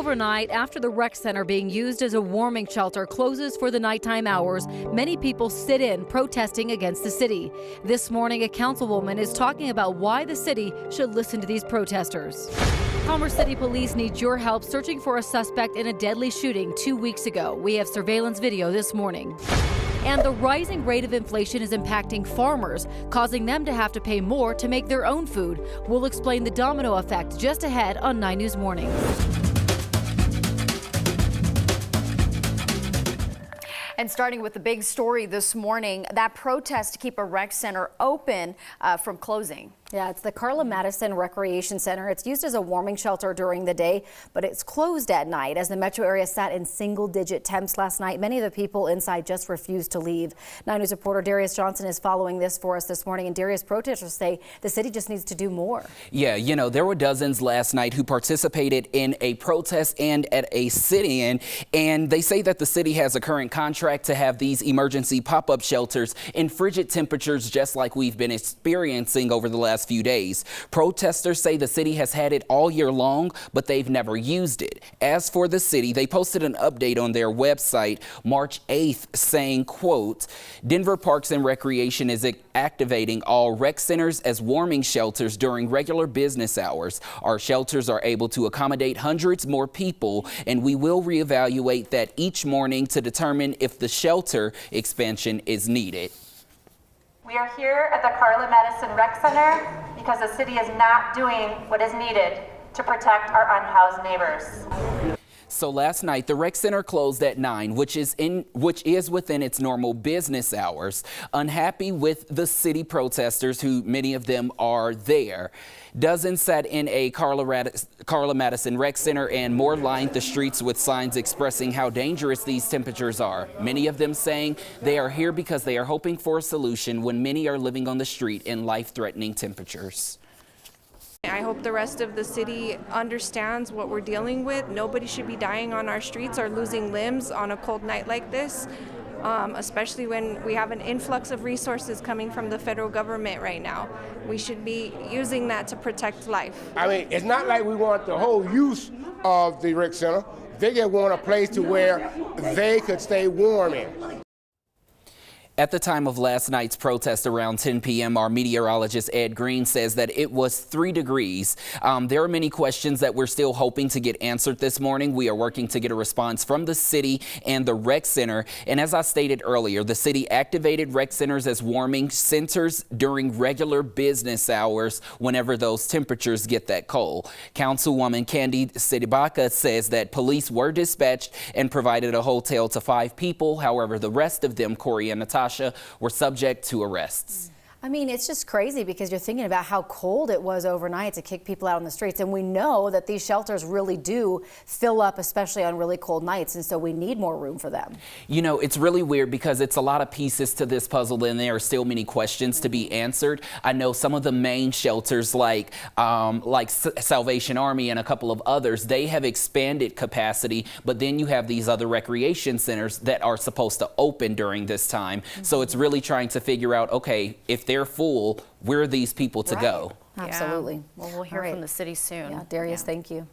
overnight, after the rec center being used as a warming shelter closes for the nighttime hours, many people sit in protesting against the city. This morning, a councilwoman is talking about why the city should listen to these protesters. Commerce City Police need your help searching for a suspect in a deadly shooting 2 weeks ago. We have surveillance video this morning. And the rising rate of inflation is impacting farmers, causing them to have to pay more to make their own food. We'll explain the domino effect just ahead on 9 News Morning. And starting with the big story this morning, that protest to keep a rec center open from closing. Yeah, it's the Carla Madison Recreation Center. It's used as a warming shelter during the day, but it's closed at night. As the metro area sat in single-digit temps last night, many of the people inside just refused to leave. 9 News reporter Darius Johnson is following this for us this morning. And Darius, protesters say the city just needs to do more. Yeah, you know, there were dozens last night who participated in a protest and at a sit-in, and they say that the city has a current contract to have these emergency pop-up shelters in frigid temperatures just like we've been experiencing over the last few days. Protesters say the city has had it all year long, but they've never used it. As for the city, they posted an update on their website March 8th saying, quote, Denver Parks and Recreation is activating all rec centers as warming shelters during regular business hours. Our shelters are able to accommodate hundreds more people, and we will reevaluate that each morning to determine if the shelter expansion is needed. We are here at the Carla Madison Rec Center because the city is not doing what is needed to protect our unhoused neighbors. So last night, the rec center closed at 9, which is within its normal business hours. Unhappy with the city protesters, who many of them are there. Dozens sat in a Carla Madison Rec Center, and more lined the streets with signs expressing how dangerous these temperatures are. Many of them saying they are here because they are hoping for a solution when many are living on the street in life-threatening temperatures. I hope the rest of the city understands what we're dealing with. Nobody should be dying on our streets or losing limbs on a cold night like this, especially when we have an influx of resources coming from the federal government right now. We should be using that to protect life. I mean, it's not like we want the whole use of the rec center. They just want a place to where they could stay warm in. At the time of last night's protest around 10 p.m., our meteorologist Ed Green says that it was 3 degrees. There are many questions that we're still hoping to get answered this morning. We are working to get a response from the city and the rec center. And as I stated earlier, the city activated rec centers as warming centers during regular business hours whenever those temperatures get that cold. Councilwoman Candy Sidibaka says that police were dispatched and provided a hotel to 5 people. However, the rest of them, Corey and Natasha, were subject to arrests. I mean, it's just crazy because you're thinking about how cold it was overnight to kick people out on the streets. And we know that these shelters really do fill up, especially on really cold nights. And so we need more room for them. You know, it's really weird because it's a lot of pieces to this puzzle and there are still many questions to be answered. I know some of the main shelters like Salvation Army and a couple of others, they have expanded capacity. But then you have these other recreation centers that are supposed to open during this time. So it's really trying to figure out, okay, if they're full, where are these people to go? Absolutely. Yeah. Well, we'll hear from the city soon. Yeah, Darius, thank you.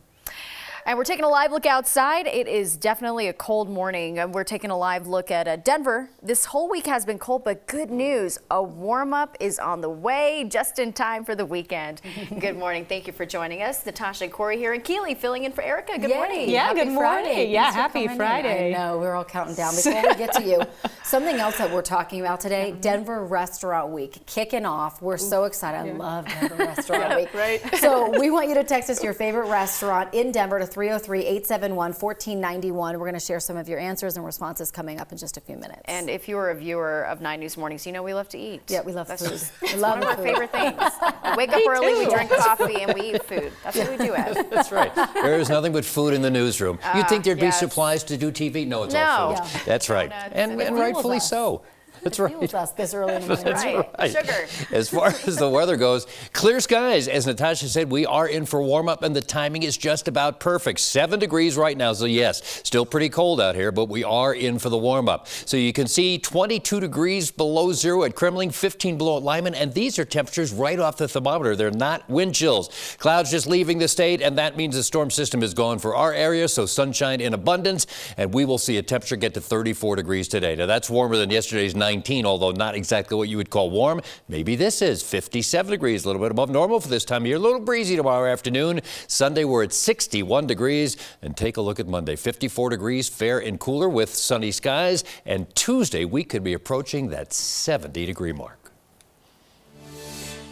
And we're taking a live look outside. It is definitely a cold morning. We're taking a live look at Denver. This whole week has been cold, but good news. A warm-up is on the way just in time for the weekend. Good morning. Thank you for joining us. Natasha and Corey here, and Keely filling in for Erica. Good morning. Yeah, happy good morning. Friday. Yeah, Thanks for happy coming Friday. in. I know, we're all counting down. Before we get to you, something else that we're talking about today, Denver Restaurant Week, kicking off. We're so excited. I love Denver Restaurant Week. Right. So we want you to text us your favorite restaurant in Denver to 303-871-1491. We're going to share some of your answers and responses coming up in just a few minutes. And if you're a viewer of 9 News Mornings, you know we love to eat. Yeah, we love food. It's one of our favorite things. We wake up early, we drink coffee, and we eat food. That's what we do, Ed. That's right. There is nothing but food in the newsroom. You'd think there'd be supplies to do TV. No, it's all food. Yeah. That's right. And rightfully so. That's right. Deal with us this early in the morning. Right. Sugar. As far as the weather goes, clear skies. As Natasha said, we are in for warm up, and the timing is just about perfect. 7 degrees right now, so yes, still pretty cold out here, but we are in for the warm up. So you can see 22 degrees below zero at Kremling, 15 below at Lyman, and these are temperatures right off the thermometer. They're not wind chills. Clouds just leaving the state, and that means the storm system is gone for our area, so sunshine in abundance, and we will see a temperature get to 34 degrees today. Now that's warmer than yesterday's 19, although not exactly what you would call warm. Maybe this is 57 degrees, a little bit above normal for this time of year. A little breezy tomorrow afternoon. Sunday we're at 61 degrees, and take a look at Monday. 54 degrees, fair and cooler with sunny skies, and Tuesday we could be approaching that 70-degree mark.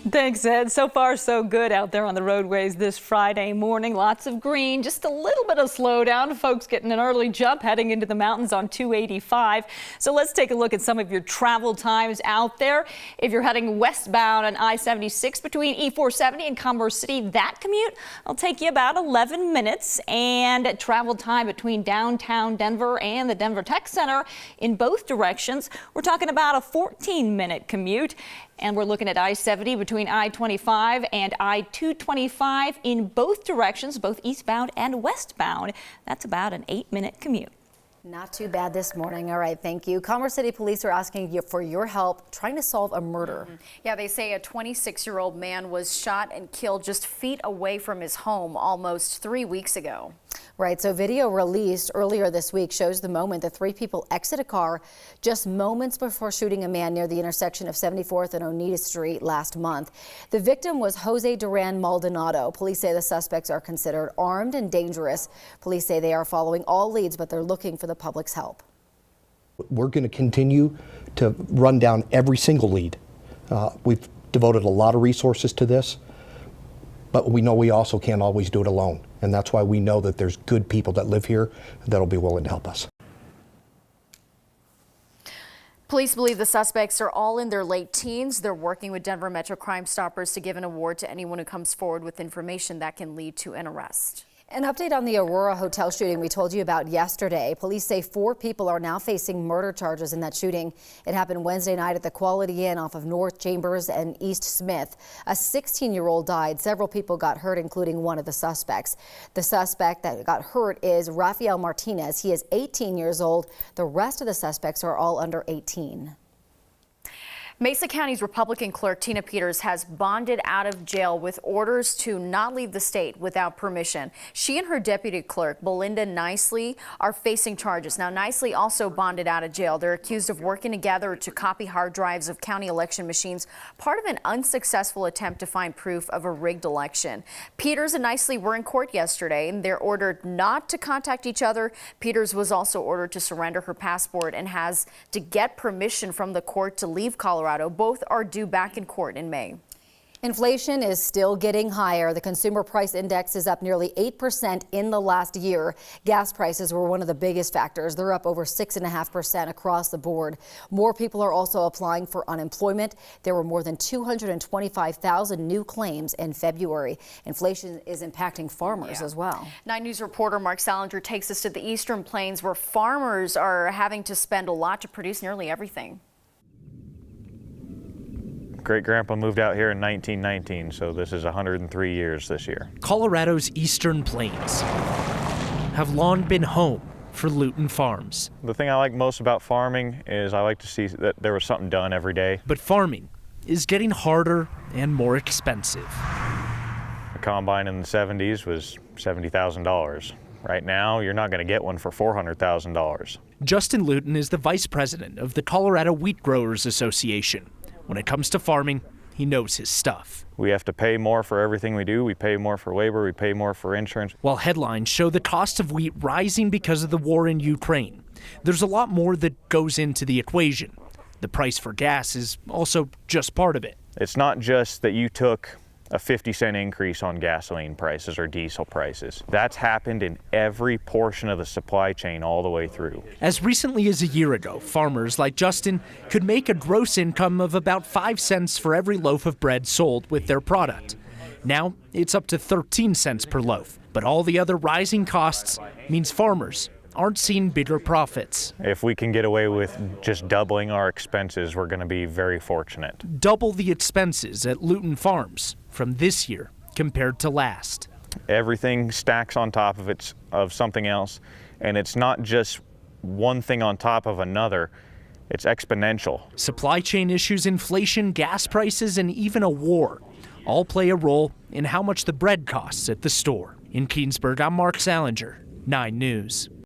Thanks, Ed. So far, so good out there on the roadways this Friday morning. Lots of green, just a little bit of slowdown. Folks getting an early jump heading into the mountains on 285. So let's take a look at some of your travel times out there. If you're heading westbound on I-76 between E-470 and Commerce City, that commute will take you about 11 minutes. And travel time between downtown Denver and the Denver Tech Center in both directions, we're talking about a 14-minute commute. And we're looking at I-70 between I-25 and I-225 in both directions, both eastbound and westbound. That's about an 8-minute commute. Not too bad this morning. All right, thank you. Commerce City Police are asking you for your help trying to solve a murder. Yeah, they say a 26-year-old man was shot and killed just feet away from his home almost 3 weeks ago. Right, so video released earlier this week shows the moment the 3 people exit a car just moments before shooting a man near the intersection of 74th and Oneida Street last month. The victim was Jose Duran Maldonado. Police say the suspects are considered armed and dangerous. Police say they are following all leads, but they're looking for the public's help. We're going to continue to run down every single lead. We've devoted a lot of resources to this, but we know we also can't always do it alone. And that's why we know that there's good people that live here that'll be willing to help us. Police believe the suspects are all in their late teens. They're working with Denver Metro Crime Stoppers to give an award to anyone who comes forward with information that can lead to an arrest. An update on the Aurora hotel shooting we told you about yesterday. Police say 4 people are now facing murder charges in that shooting. It happened Wednesday night at the Quality Inn off of North Chambers and East Smith. A 16-year-old died. Several people got hurt, including one of the suspects. The suspect that got hurt is Rafael Martinez. He is 18 years old. The rest of the suspects are all under 18. Mesa County's Republican clerk Tina Peters has bonded out of jail with orders to not leave the state without permission. She and her deputy clerk, Belinda Nicely, are facing charges. Now, Nicely also bonded out of jail. They're accused of working together to copy hard drives of county election machines, part of an unsuccessful attempt to find proof of a rigged election. Peters and Nicely were in court yesterday, and they're ordered not to contact each other. Peters was also ordered to surrender her passport and has to get permission from the court to leave Colorado. Both are due back in court in May. Inflation is still getting higher. The consumer price index is up nearly 8% in the last year. Gas prices were one of the biggest factors. They're up over 6.5% across the board. More people are also applying for unemployment. There were more than 225,000 new claims in February. Inflation is impacting farmers as well. 9 News reporter Mark Salinger takes us to the Eastern Plains, where farmers are having to spend a lot to produce nearly everything. Great-grandpa moved out here in 1919, so this is 103 years this year. Colorado's Eastern Plains have long been home for Luton Farms. The thing I like most about farming is I like to see that there was something done every day. But farming is getting harder and more expensive. A combine in the 70s was $70,000. Right now, you're not going to get one for $400,000. Justin Luton is the vice president of the Colorado Wheat Growers Association. When it comes to farming, he knows his stuff. We have to pay more for everything we do. We pay more for labor. We pay more for insurance. While headlines show the cost of wheat rising because of the war in Ukraine, there's a lot more that goes into the equation. The price for gas is also just part of it. It's not just that you took a 50-cent increase on gasoline prices or diesel prices. That's happened in every portion of the supply chain all the way through. As recently as a year ago, farmers like Justin could make a gross income of about 5 cents for every loaf of bread sold with their product. Now it's up to 13 cents per loaf. But all the other rising costs means farmers aren't seeing bigger profits. If we can get away with just doubling our expenses, we're going to be very fortunate. Double the expenses at Luton Farms from this year compared to last. Everything stacks on top of something else, and it's not just one thing on top of another. It's exponential. Supply chain issues, inflation, gas prices, and even a war all play a role in how much the bread costs at the store. In Keensburg, I'm Mark Salinger, 9 News.